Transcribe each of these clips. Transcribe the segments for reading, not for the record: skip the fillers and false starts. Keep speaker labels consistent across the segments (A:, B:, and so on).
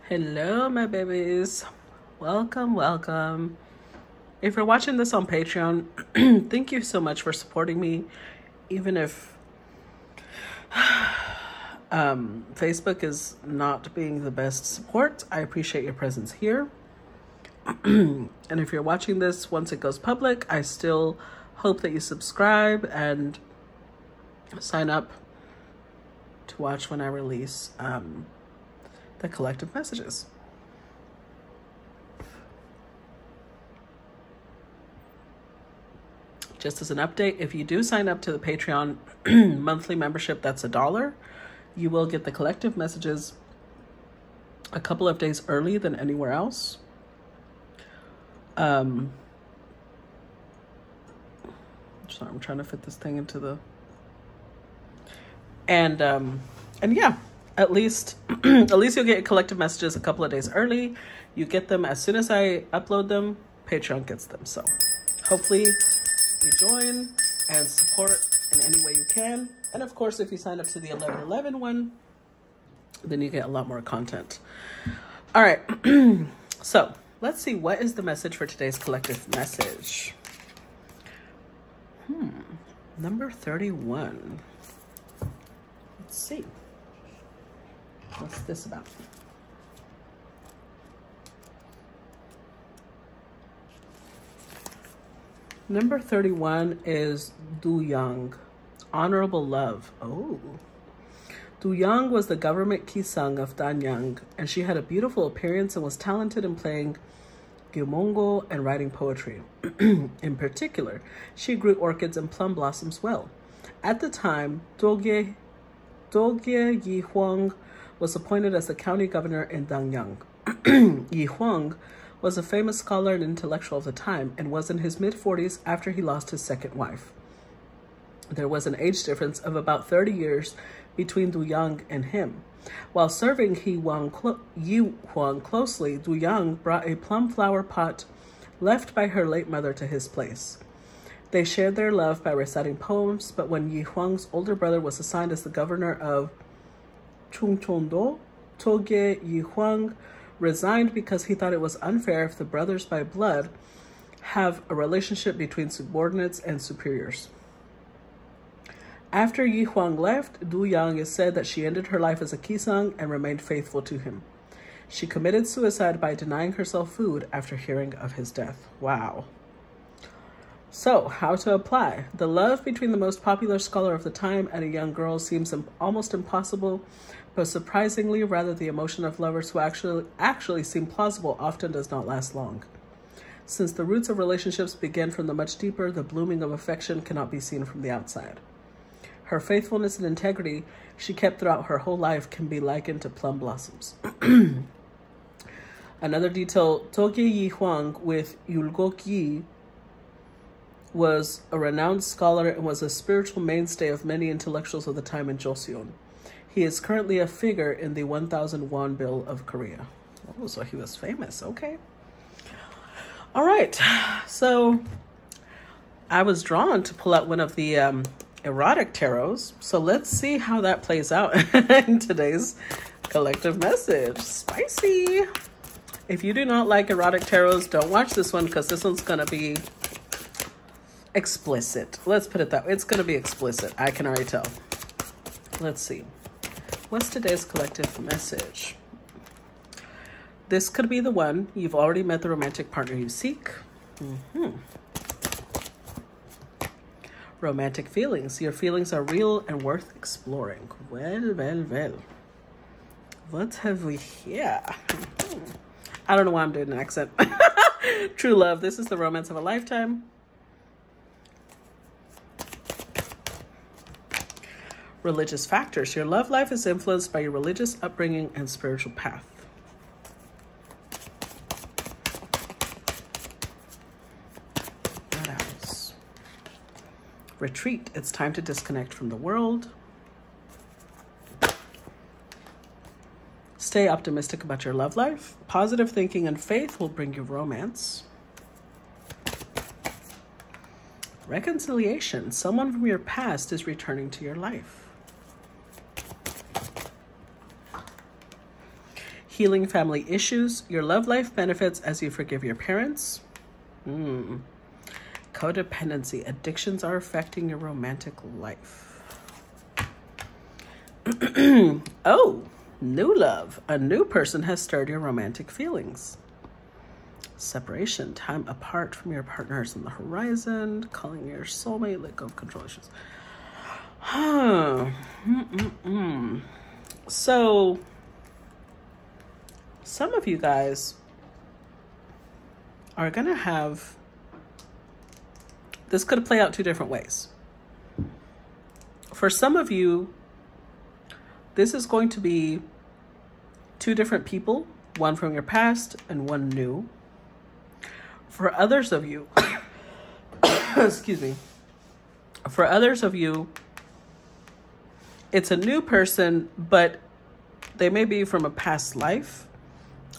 A: Hello, my babies. Welcome, welcome. If you're watching this on Patreon, thank you so much for supporting me. Even if Facebook is not being the best support, I appreciate your presence here. And if you're watching this once it goes public, I still hope that you subscribe and sign up to watch when I release the collective messages. Just as an update, if you do sign up to the Patreon monthly membership, that's $1, you will get the collective messages a couple of days early than anywhere else. Sorry, I'm trying to fit this thing into the... And yeah, at least you'll get collective messages a couple of days early. You get them as soon as I upload them. Patreon gets them. So hopefully you join and support in any way you can. And of course, if you sign up to the 11/11 one, then you get a lot more content. All right. So let's see, what is the message for today's collective message? Number 31. Let's see. What's this about? Number 31 is Du Yang, honorable love. Oh. Du Yang was the government Gisaeng of Danyang, and she had a beautiful appearance and was talented in playing Gyeongo and writing poetry. In particular, she grew orchids and plum blossoms well. At the time, Dogye Yi Huang was appointed as the county governor in Danyang. Yi Huang was a famous scholar and intellectual of the time and was in his mid-40s after he lost his second wife. There was an age difference of about 30 years between Du Yang and him. While serving Yi Huang closely, Du Yang brought a plum flower pot left by her late mother to his place. They shared their love by reciting poems, but when Yi Huang's older brother was assigned as the governor of Chungcheongdo, Togye Yi Huang resigned because he thought it was unfair if the brothers by blood have a relationship between subordinates and superiors. After Yi Huang left, Du Yang is said that she ended her life as a Gisaeng and remained faithful to him. She committed suicide by denying herself food after hearing of his death. Wow. So, how to apply? The love between the most popular scholar of the time and a young girl seems almost impossible, but surprisingly, rather, the emotion of lovers who actually seem plausible often does not last long. Since the roots of relationships begin from the much deeper, the blooming of affection cannot be seen from the outside. Her faithfulness and integrity she kept throughout her whole life can be likened to plum blossoms. Another detail, Togye Yi Huang with Yulgok Yi was a renowned scholar and was a spiritual mainstay of many intellectuals of the time in Joseon. He is currently a figure in the 1,000 won bill of Korea. Oh, so he was famous. Okay. All right. So I was drawn to pull out one of the erotic tarots. So let's see how that plays out in today's collective message. Spicy. If you do not like erotic tarots, don't watch this one because this one's going to be explicit. Let's put it that way. It's going to be explicit. I can already tell. Let's see. What's today's collective message? This could be the one. You've already met the romantic partner you seek. Romantic feelings. Your feelings are real and worth exploring. Well. What have we here? I don't know why I'm doing an accent. True love. This is the romance of a lifetime. Religious factors. Your love life is influenced by your religious upbringing and spiritual path. What else? Retreat. It's time to disconnect from the world. Stay optimistic about your love life. Positive thinking and faith will bring you romance. Reconciliation. Someone from your past is returning to your life. healing family issues. Your love life benefits as you forgive your parents. Codependency. Addictions are affecting your romantic life. Oh, new love. A new person has stirred your romantic feelings. Separation. Time apart from your partners on the horizon. Calling your soulmate. Let go of control issues. So, some of you guys are going to have... This could play out two different ways. For some of you, this is going to be two different people, one from your past and one new. For others of you, excuse me, for others of you, it's a new person, but they may be from a past life,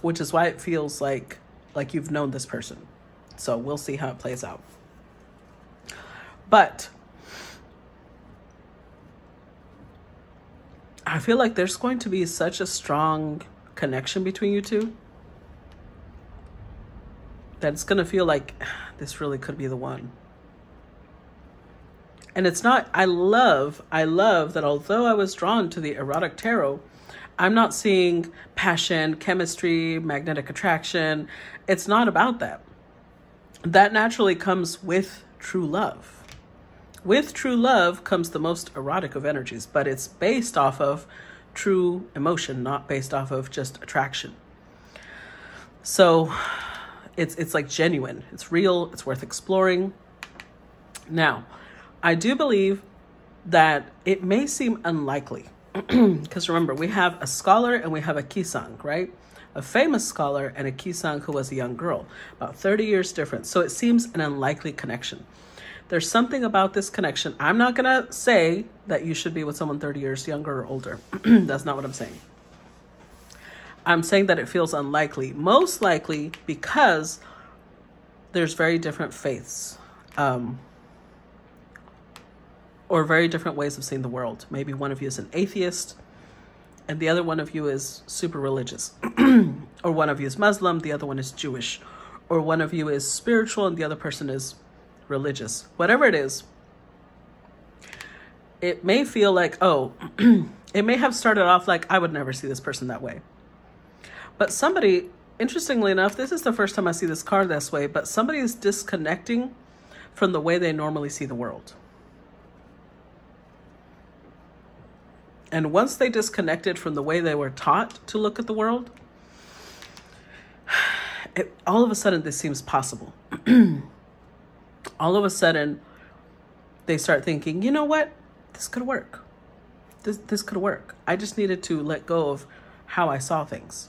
A: which is why it feels like you've known this person. So we'll see how it plays out. But I feel like there's going to be such a strong connection between you two that it's going to feel like this really could be the one. And it's not, I love that although I was drawn to the erotic tarot, I'm not seeing passion, chemistry, magnetic attraction. It's not about that. That naturally comes with true love. With true love comes the most erotic of energies, but it's based off of true emotion, not based off of just attraction. So it's like genuine, it's real, it's worth exploring. Now, I do believe that it may seem unlikely because remember, we have a scholar and we have a Gisaeng, right? A famous scholar and a Gisaeng who was a young girl, about 30 years difference. So it seems an unlikely connection. There's something about this connection. I'm not going to say that you should be with someone 30 years younger or older. That's not what I'm saying. I'm saying that it feels unlikely. Most likely because there's very different faiths. Or very different ways of seeing the world. Maybe one of you is an atheist and the other one of you is super religious. Or one of you is Muslim, the other one is Jewish. Or one of you is spiritual and the other person is religious. Whatever it is, it may feel like, oh, it may have started off like, I would never see this person that way. But somebody, interestingly enough, this is the first time I see this card this way, but somebody is disconnecting from the way they normally see the world. And once they disconnected from the way they were taught to look at the world, all of a sudden this seems possible. All of a sudden they start thinking, you know what? This could work. This could work. I just needed to let go of how I saw things.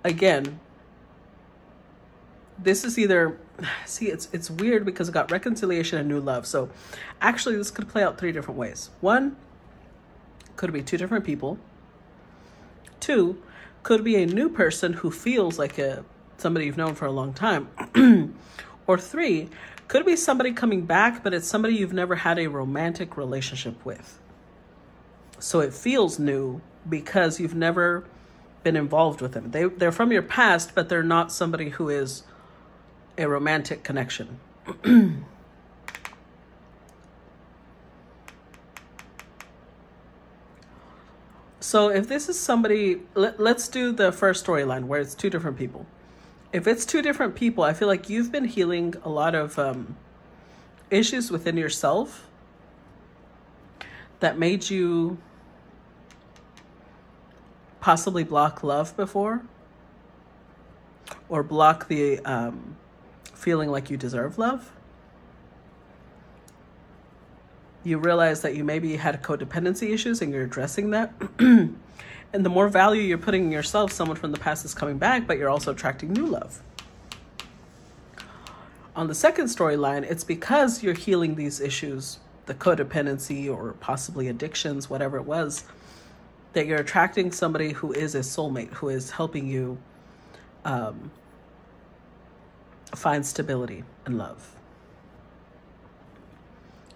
A: Again, this is either, see, it's weird because it got reconciliation and new love. So actually this could play out three different ways. One, could be two different people. Two, could be a new person who feels like somebody you've known for a long time. Or three, could be somebody coming back, but it's somebody you've never had a romantic relationship with. So it feels new because you've never been involved with them. They're from your past, but they're not somebody who is a romantic connection. So if this is somebody, let's do the first storyline where it's two different people. If it's two different people, I feel like you've been healing a lot of issues within yourself that made you possibly block love before, or block the feeling like you deserve love. You realize that you maybe had codependency issues and you're addressing that. And the more value you're putting in yourself, someone from the past is coming back, but you're also attracting new love. On the second storyline, it's because you're healing these issues, the codependency or possibly addictions, whatever it was, that you're attracting somebody who is a soulmate, who is helping you find stability and love.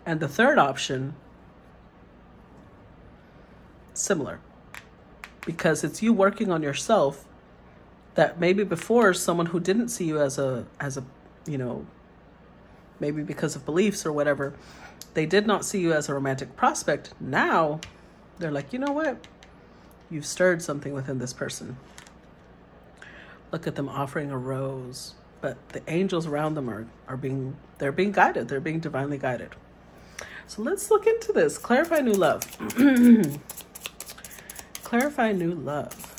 A: And the third option, similar. because it's you working on yourself, that maybe before someone who didn't see you as a, you know, maybe because of beliefs or whatever, they did not see you as a romantic prospect. Now they're like, you know what? You've stirred something within this person. Look at them offering a rose, but the angels around them are being guided. They're being divinely guided. So let's look into this. Clarify new love. Clarify new love.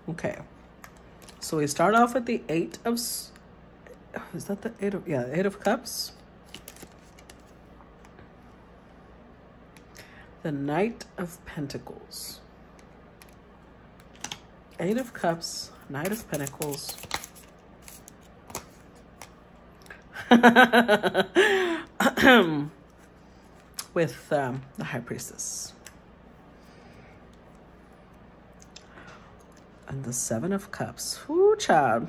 A: Okay. So we start off with the Eight of... Is that the Eight of... Yeah, Eight of Cups. The Knight of Pentacles. Eight of Cups, Knight of Pentacles. With the High Priestess. And the Seven of Cups. Ooh, child.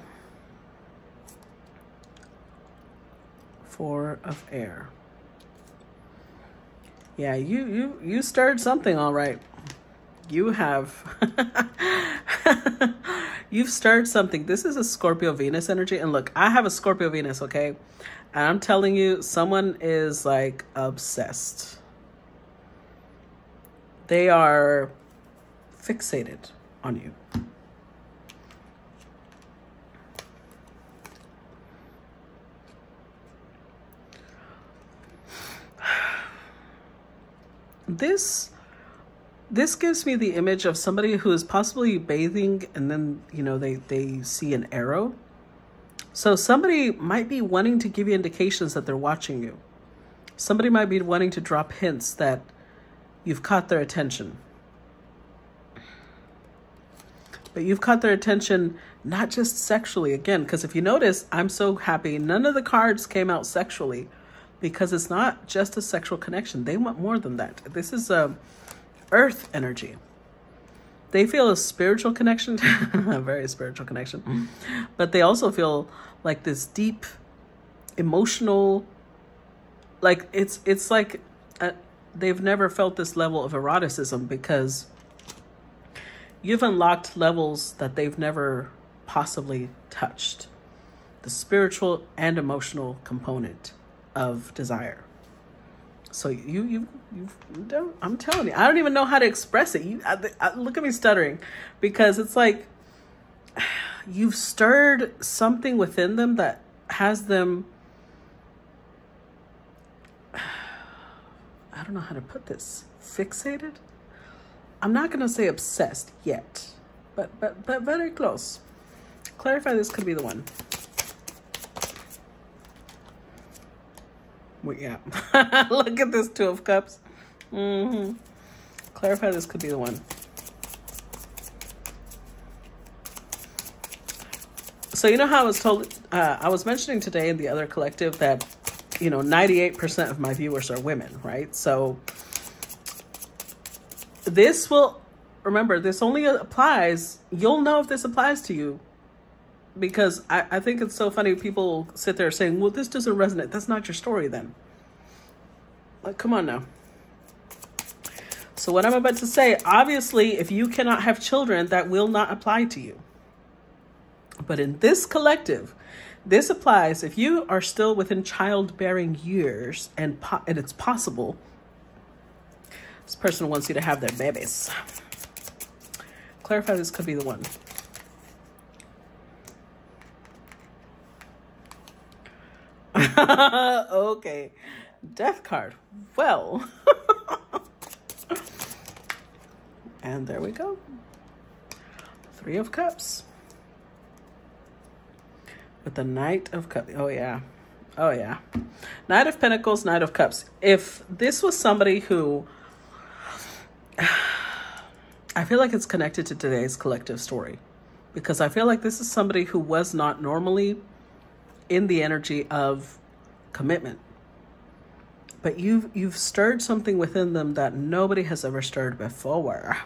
A: Four of Air. Yeah, you stirred something, all right. You have. You've stirred something. This is a Scorpio Venus energy. And look, I have a Scorpio Venus, okay? And I'm telling you, someone is like obsessed. They are fixated on you. This gives me the image of somebody who is possibly bathing, and then, you know, they see an arrow. So somebody might be wanting to give you indications that they're watching you. Somebody might be wanting to drop hints that you've caught their attention. But you've caught their attention not just sexually, again, because if you notice, I'm so happy none of the cards came out sexually, because it's not just a sexual connection. They want more than that. This is a earth energy. They feel a spiritual connection, a very spiritual connection, but they also feel like this deep emotional, like it's like they've never felt this level of eroticism, because you've unlocked levels that they've never possibly touched. The spiritual and emotional component of desire. So you don't, I'm telling you, I don't even know how to express it. Look at me stuttering, because it's like you've stirred something within them that has them, I don't know how to put this, fixated. I'm not going to say obsessed yet, but very close. Clarify, this could be the one. Well, yeah. Look at this Two of Cups. Clarify, this could be the one. So you know how I was told, I was mentioning today in the other collective that, you know, 98% of my viewers are women, right? So this will, remember, this only applies, you'll know if this applies to you, because I think it's so funny. People sit there saying, well, this doesn't resonate. That's not your story then. Like, come on now. So what I'm about to say, obviously, if you cannot have children, that will not apply to you. But in this collective, this applies if you are still within childbearing years and it's possible. This person wants you to have their babies. Clarify, this could be the one. Okay. Death card. Well. And there we go. Three of Cups. With the Knight of Cups. Oh, yeah. Oh, yeah. Knight of Pentacles, Knight of Cups. If this was somebody who... I feel like it's connected to today's collective story, because I feel like this is somebody who was not normally in the energy of commitment, but you've stirred something within them that nobody has ever stirred before,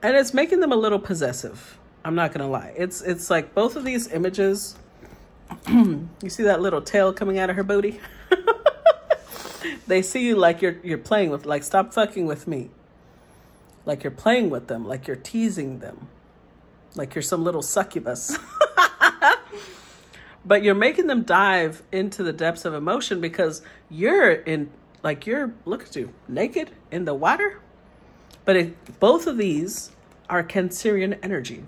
A: and it's making them a little possessive. I'm not gonna lie. It's like both of these images. You see that little tail coming out of her booty? They see you like you're playing with, like, stop fucking with me. Like you're playing with them, like you're teasing them, like you're some little succubus. But you're making them dive into the depths of emotion because you're in, like, look at you, naked in the water. But both of these are Cancerian energy.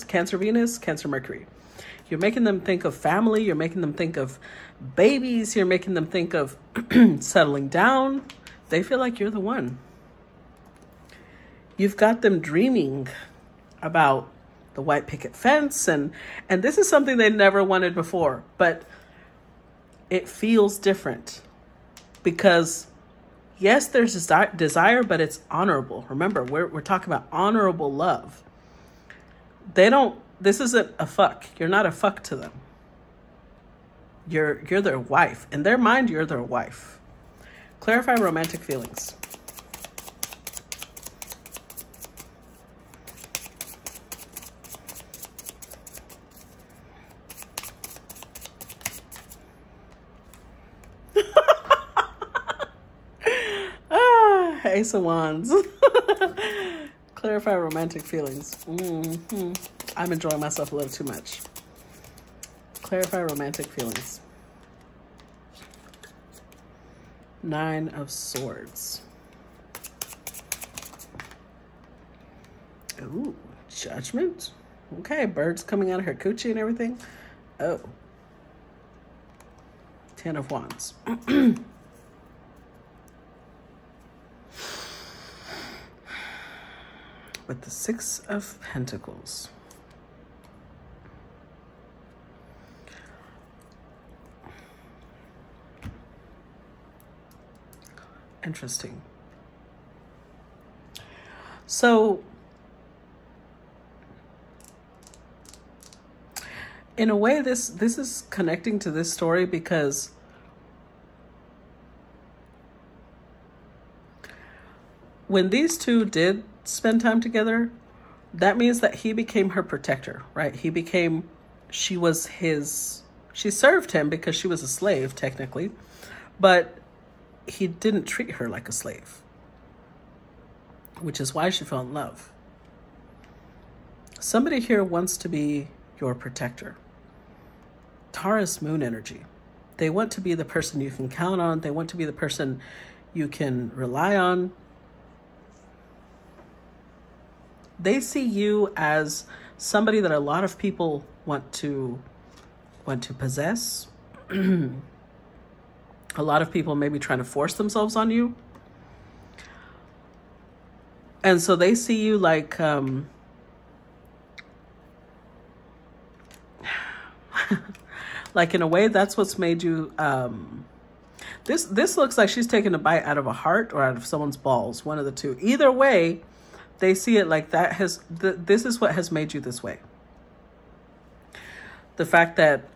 A: Cancer Venus, Cancer Mercury. You're making them think of family. You're making them think of babies. You're making them think of settling down. They feel like you're the one. You've got them dreaming about the white picket fence. And this is something they never wanted before. But it feels different because, yes, there's desire, but it's honorable. Remember, we're talking about honorable love. This isn't a fuck. You're not a fuck to them. You're their wife. In their mind, you're their wife. Clarify romantic feelings. Ace of Wands. Clarify romantic feelings. I'm enjoying myself a little too much. Clarify romantic feelings. 9 of Swords. Ooh, Judgment. Okay, birds coming out of her coochie and everything. Oh. 10 of Wands. With the 6 of Pentacles. Interesting. So, in a way, this is connecting to this story because when these two did spend time together, that means that he became her protector, right? She served him because she was a slave, technically, but he didn't treat her like a slave, which is why she fell in love. Somebody here wants to be your protector. Taurus moon energy. They want to be the person you can count on. They want to be the person you can rely on. They see you as somebody that a lot of people want to possess. A lot of people may be trying to force themselves on you. And so they see you like, like in a way, that's what's made you, this looks like she's taking a bite out of a heart or out of someone's balls, one of the two. Either way, they see it like that this is what has made you this way. The fact that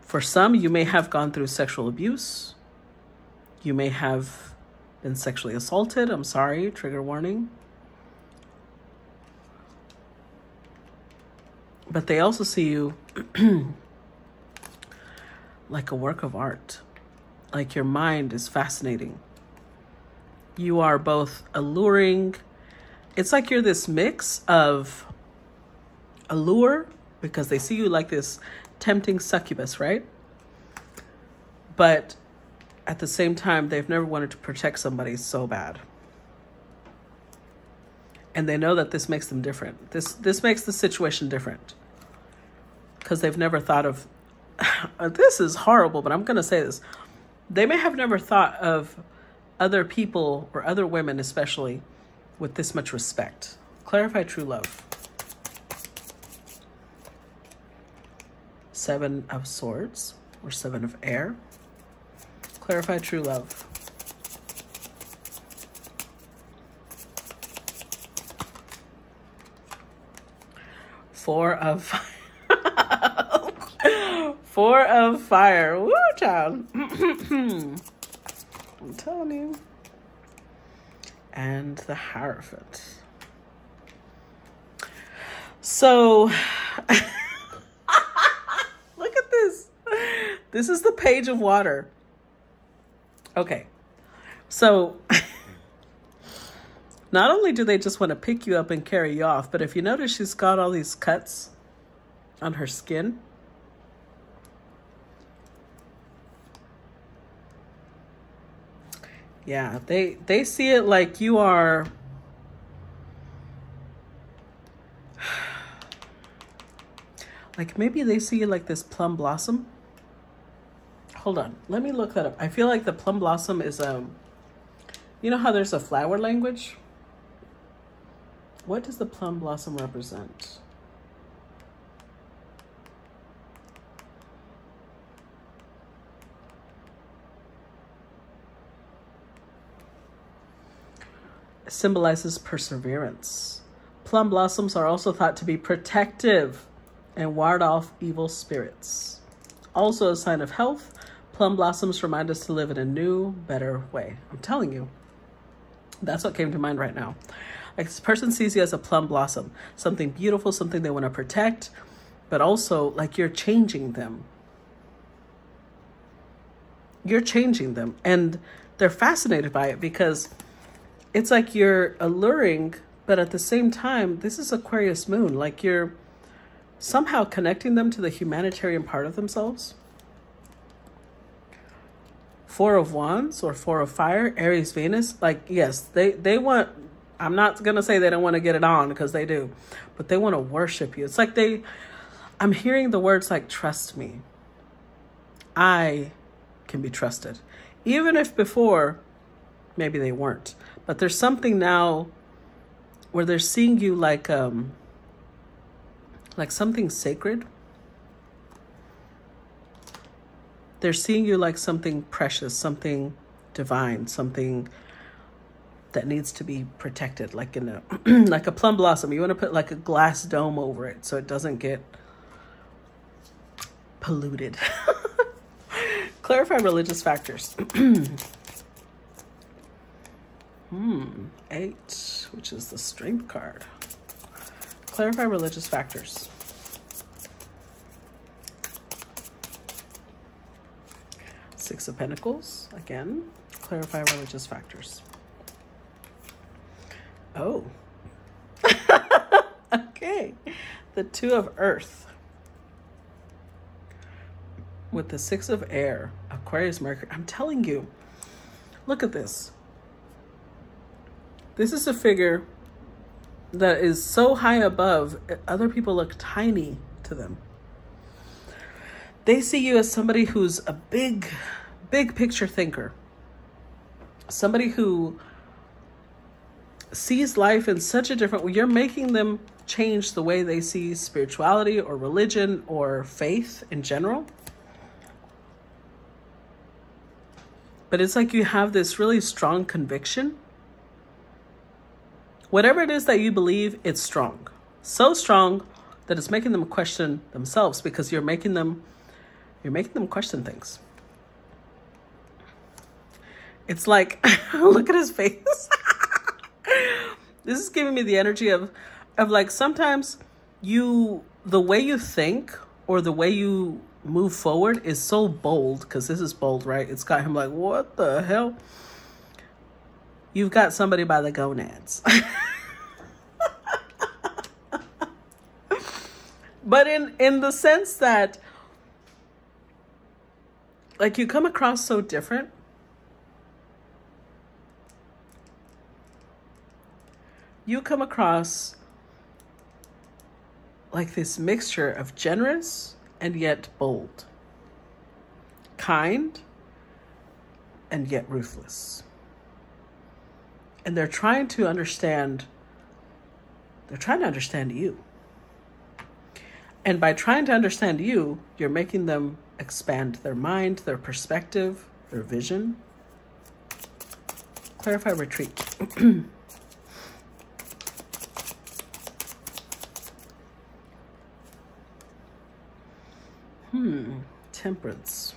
A: for some, you may have gone through sexual abuse. You may have been sexually assaulted. I'm sorry, trigger warning. But they also see you like a work of art. Like your mind is fascinating. You are both alluring. It's like you're this mix of allure, because they see you like this tempting succubus, right? But at the same time, they've never wanted to protect somebody so bad. And they know that this makes them different. This makes the situation different. Because they've never thought of, this is horrible, but I'm going to say this. They may have never thought of other people or other women especially with this much respect. Clarify true love. 7 of Swords or 7 of Air. Clarify true love. Four of Fire. Woo, child. I'm telling you. And the Hierophant. So, look at this. This is the Page of Water. Okay. So not only do they just want to pick you up and carry you off, but if you notice, she's got all these cuts on her skin. Yeah, they see it like you are, like maybe they see you like this plum blossom. Hold on, let me look that up. I feel like the plum blossom is you know how there's a flower language? What does the plum blossom represent? Symbolizes perseverance. Plum blossoms are also thought to be protective and ward off evil spirits. Also a sign of health, plum blossoms remind us to live in a new, better way. I'm telling you, that's what came to mind right now. Like this person sees you as a plum blossom, something beautiful, something they want to protect, but also like you're changing them. You're changing them, and they're fascinated by it because it's like you're alluring, but at the same time, this is Aquarius moon. Like you're somehow connecting them to the humanitarian part of themselves. Four of Wands or Four of Fire, Aries, Venus. Like, yes, they want, I'm not going to say they don't want to get it on because they do, but they want to worship you. It's like I'm hearing the words like, trust me. I can be trusted. Even if before, maybe they weren't. But there's something now where they're seeing you like something sacred. They're seeing you like something precious, something divine, something that needs to be protected, like in a like a plum blossom. You want to put like a glass dome over it so it doesn't get polluted. Clarify religious factors. 8, which is the Strength card. Clarify religious factors. Six of Pentacles, again. Clarify religious factors. Oh. Okay. The Two of Earth. With the Six of Air. Aquarius, Mercury. I'm telling you. Look at this. This is a figure that is so high above, other people look tiny to them. They see you as somebody who's a big picture thinker. Somebody who sees life in such a different way. You're making them change the way they see spirituality or religion or faith in general. But it's like you have this really strong conviction. Whatever it is that you believe, it's strong. So strong that it's making them question themselves because you're making them question things. It's like, look at his face. This is giving me the energy of like sometimes the way you think or the way you move forward is so bold, because this is bold, right? It's got him like, what the hell? You've got somebody by the gonads. But in the sense that, like, you come across so different. You come across like this mixture of generous and yet bold. Kind and yet ruthless. And they're trying to understand you. And by trying to understand you, you're making them expand their mind, their perspective, their vision. Clarify retreat. Temperance.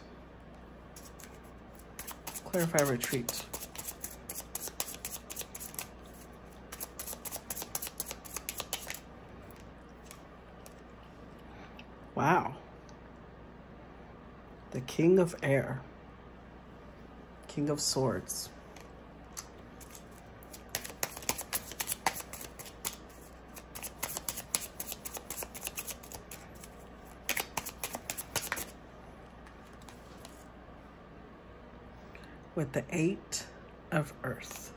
A: Clarify retreat. Wow. The King of Air. King of Swords. With the 8 of Earth.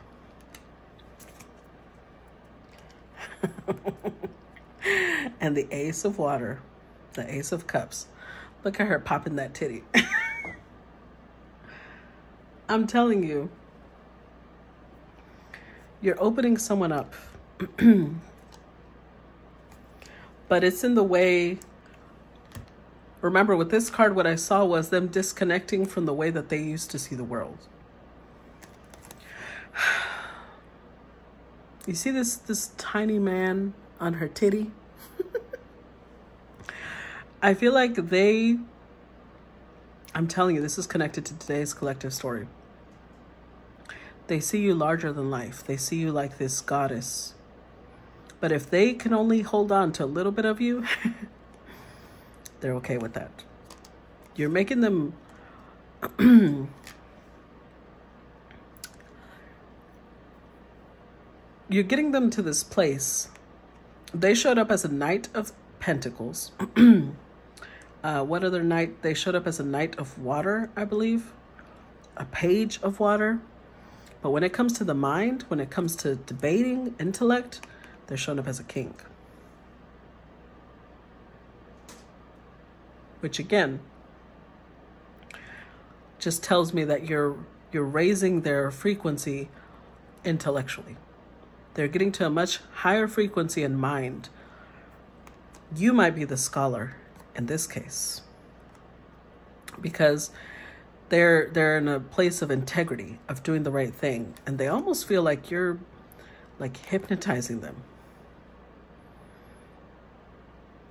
A: And the Ace of Water, the Ace of Cups. Look at her popping that titty. I'm telling you, you're opening someone up. But it's in the way. Remember, with this card, what I saw was them disconnecting from the way that they used to see the world. You see this tiny man on her titty? I feel like I'm telling you, this is connected to today's collective story. They see you larger than life. They see you like this goddess. But if they can only hold on to a little bit of you, they're okay with that. You're making them you're getting them to this place. They showed up as a Knight of Pentacles. What other knight? They showed up as a Knight of Water, I believe. A Page of Water. But when it comes to the mind, when it comes to debating, intellect, they're showing up as a king. Which again, just tells me that you're raising their frequency intellectually. They're getting to a much higher frequency in mind. You might be the scholar in this case, because they're in a place of integrity, of doing the right thing, and they almost feel like you're like hypnotizing them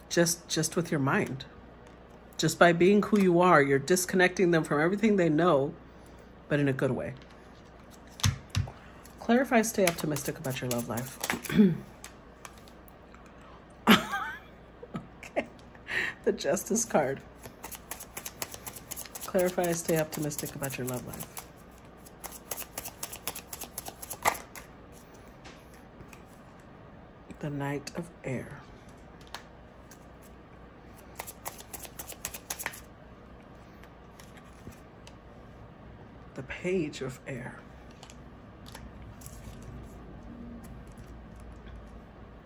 A: just with your mind. Just by being who you are, you're disconnecting them from everything they know, but in a good way. Clarify, stay optimistic about your love life. Okay. The Justice card. Clarify, stay optimistic about your love life. The Knight of Air. The Page of Air.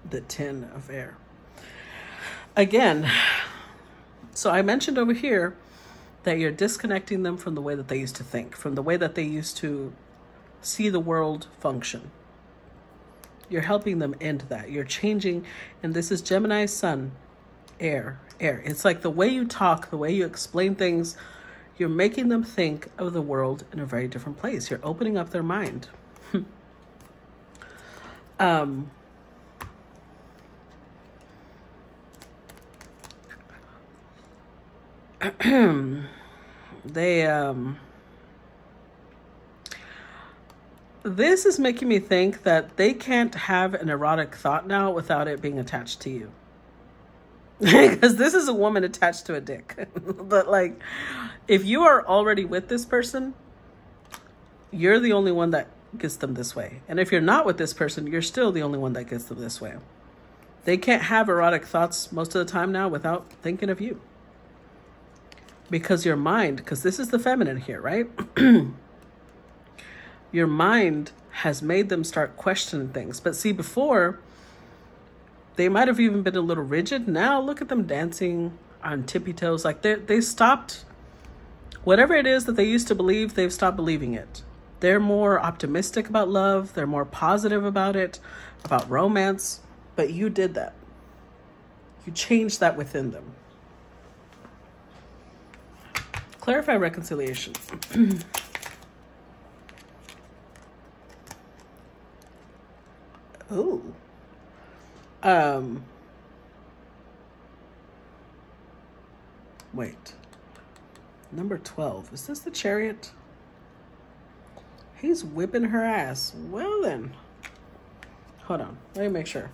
A: The 10 of Air. Again, so I mentioned over here that you're disconnecting them from the way that they used to think, from the way that they used to see the world function. You're helping them end that. You're changing, and this is Gemini's Sun, air. It's like the way you talk, the way you explain things, you're making them think of the world in a very different place. You're opening up their mind. This is making me think that they can't have an erotic thought now without it being attached to you. Because this is a woman attached to a dick. But like, if you are already with this person, you're the only one that gets them this way. And if you're not with this person, you're still the only one that gets them this way. They can't have erotic thoughts most of the time now without thinking of you. Because your mind, because this is the feminine here, right? Your mind has made them start questioning things. But see, before, they might have even been a little rigid. Now, look at them dancing on tippy toes. Like they stopped, whatever it is that they used to believe, they've stopped believing it. They're more optimistic about love. They're more positive about it, about romance. But you did that. You changed that within them. Clarify reconciliation. Oh. Wait. Number 12. Is this the Chariot? He's whipping her ass. Well then. Hold on. Let me make sure.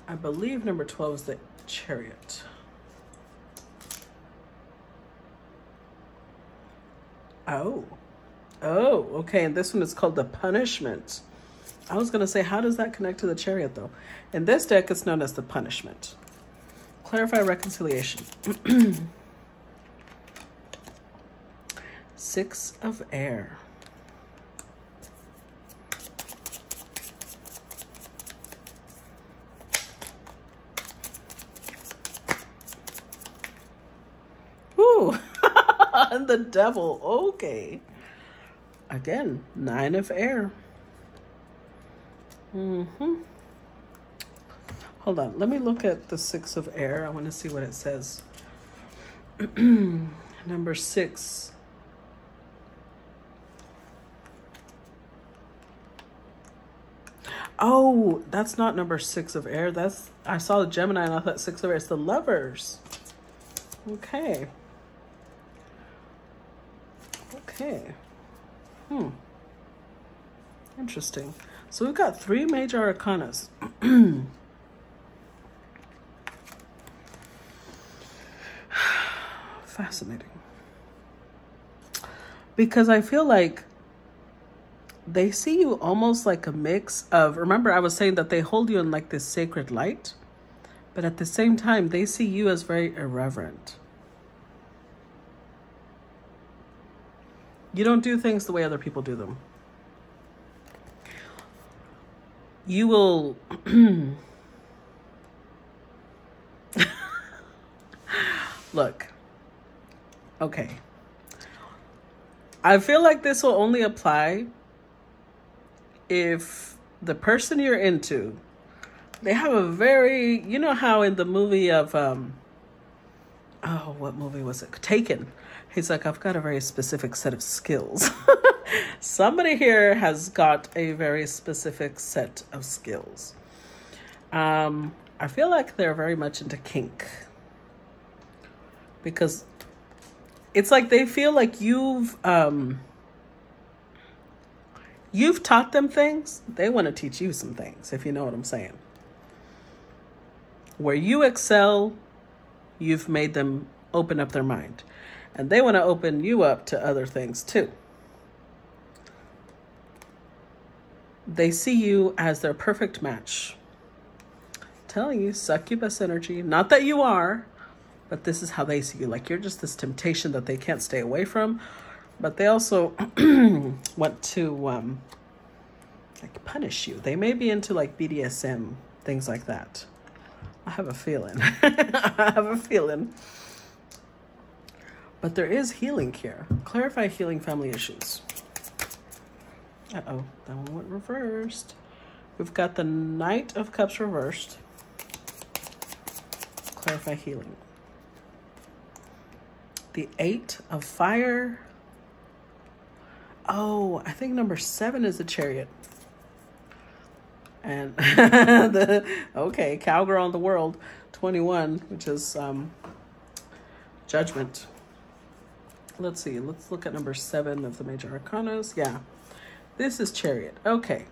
A: I believe number 12 is the Chariot. Oh. Oh, okay. And this one is called the Punishment. I was going to say, how does that connect to the Chariot, though? In this deck, it's known as the Punishment. Clarify reconciliation. Six of Air. Ooh. And the Devil. Okay. Again, Nine of Air. Hold on. Let me look at the Six of Air. I want to see what it says. Number 6. Oh, that's not number 6 of Air. I saw the Gemini and I thought 6 of Air. It's the Lovers. Okay. Okay. Interesting. So we've got 3 major arcanas. Fascinating. Because I feel like they see you almost like a mix of, remember I was saying that they hold you in like this sacred light, but at the same time, they see you as very irreverent. You don't do things the way other people do them. You will... Look. Okay. I feel like this will only apply if the person you're into, they have a very... You know how in the movie of... oh, what movie was it? Taken. He's like, I've got a very specific set of skills. Somebody here has got a very specific set of skills. I feel like they're very much into kink. Because it's like they feel like you've taught them things. They want to teach you some things, if you know what I'm saying. Where you excel, you've made them open up their mind. And they want to open you up to other things too. They see you as their perfect match. I'm telling you, succubus energy. Not that you are, but this is how they see you. Like you're just this temptation that they can't stay away from. But they also want to like punish you. They may be into like BDSM, things like that. I have a feeling. I have a feeling. But there is healing here. Clarify healing family issues. Uh-oh, that one went reversed. We've got the Knight of Cups reversed. Clarify healing. The 8 of Fire. Oh, I think number 7 is the Chariot. And okay, Cowgirl in the World, 21, which is Judgment. Let's see. Let's look at number 7 of the major arcanas. Yeah, this is Chariot. Okay.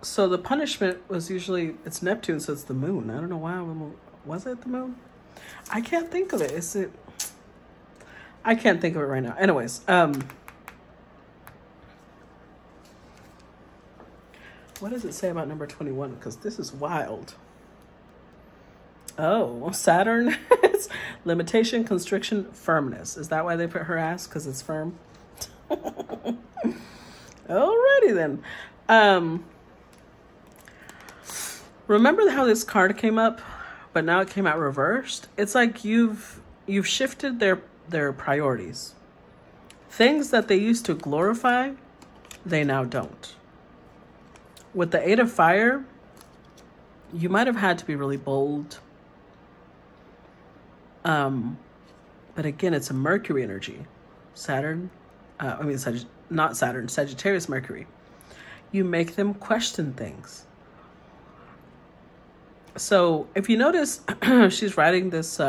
A: So the punishment was usually, it's Neptune, so it's the moon. I don't know why. Was it the moon? I can't think of it. Is it? I can't think of it right now. Anyways, what does it say about number 21? Because this is wild. Oh, Saturn. It's limitation, constriction, firmness. Is that why they put her ass? Because it's firm? Alrighty then. Remember how this card came up, but now it came out reversed? It's like you've shifted their priorities. Things that they used to glorify, they now don't. With the 8 of Fire, you might have had to be really bold. But again, it's a Mercury energy. Saturn, not Saturn, Sagittarius Mercury. You make them question things. So if you notice, she's riding this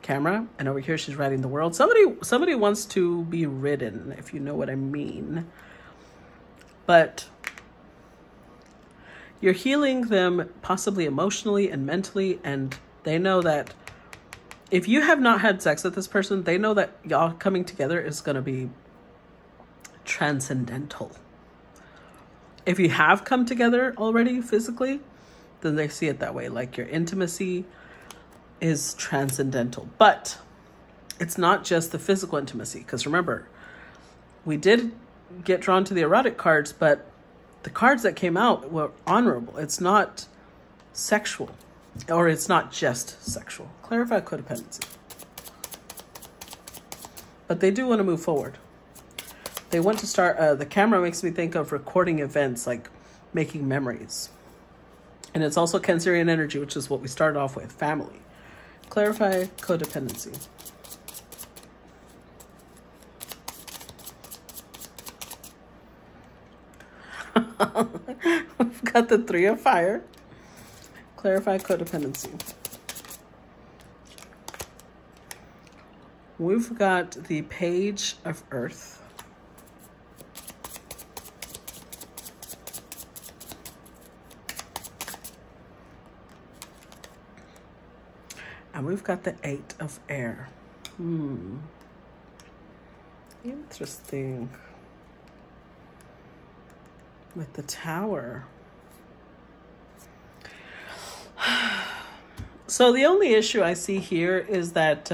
A: camera, and over here she's riding the world. Somebody wants to be ridden, if you know what I mean. But you're healing them possibly emotionally and mentally, and They know that if you have not had sex with this person, they know that y'all coming together is going to be transcendental. If you have come together already physically, then they see it that way. Like your intimacy is transcendental. But it's not just the physical intimacy. Because remember, we did get drawn to the erotic cards, but the cards that came out were honorable. It's not sexual, or it's not just sexual. Clarify codependency. But they do want to move forward. They want to start, the camera makes me think of recording events, like making memories. And it's also Cancerian energy, which is what we started off with, family. Clarify codependency. We've got the 3 of fire. Clarify codependency. We've got the page of earth. And we've got the 8 of air. Interesting. With the Tower. So the only issue I see here is that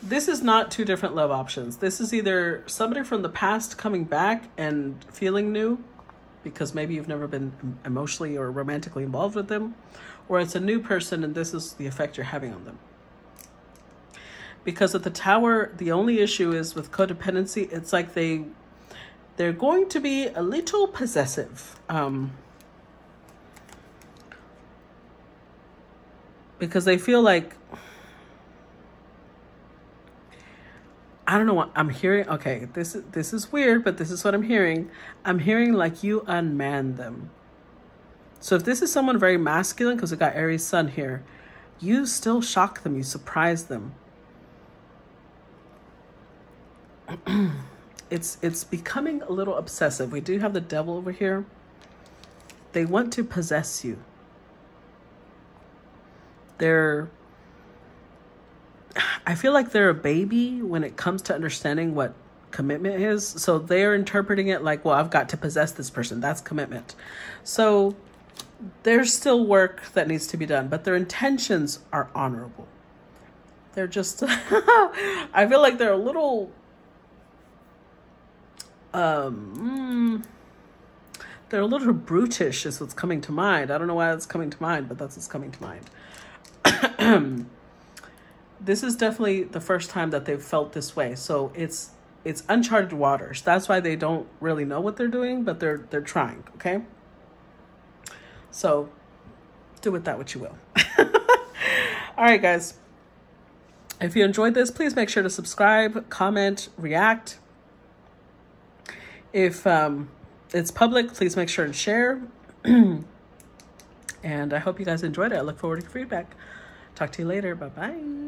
A: this is not 2 different love options. This is either somebody from the past coming back and feeling new, because maybe you've never been emotionally or romantically involved with them, or it's a new person and this is the effect you're having on them. Because at the Tower, the only issue is with codependency, it's like they're going to be a little possessive. Because they feel like, I don't know what I'm hearing. Okay, this is weird, but this is what I'm hearing. I'm hearing like you unman them. So if this is someone very masculine, because we got Aries Sun here, you still shock them, you surprise them. It's becoming a little obsessive. We do have the Devil over here. They want to possess you. I feel like they're a baby when it comes to understanding what commitment is. So they're interpreting it like, well, I've got to possess this person. That's commitment. So there's still work that needs to be done, but their intentions are honorable. They're just, I feel like they're a little, they're a little brutish is what's coming to mind. I don't know why it's coming to mind, but that's what's coming to mind. This is definitely the first time that they've felt this way. So it's uncharted waters. That's why they don't really know what they're doing, but they're trying, okay? So do with that what you will. All right, guys. If you enjoyed this, please make sure to subscribe, comment, react. If it's public, please make sure to share. And I hope you guys enjoyed it. I look forward to your feedback. Talk to you later. Bye-bye.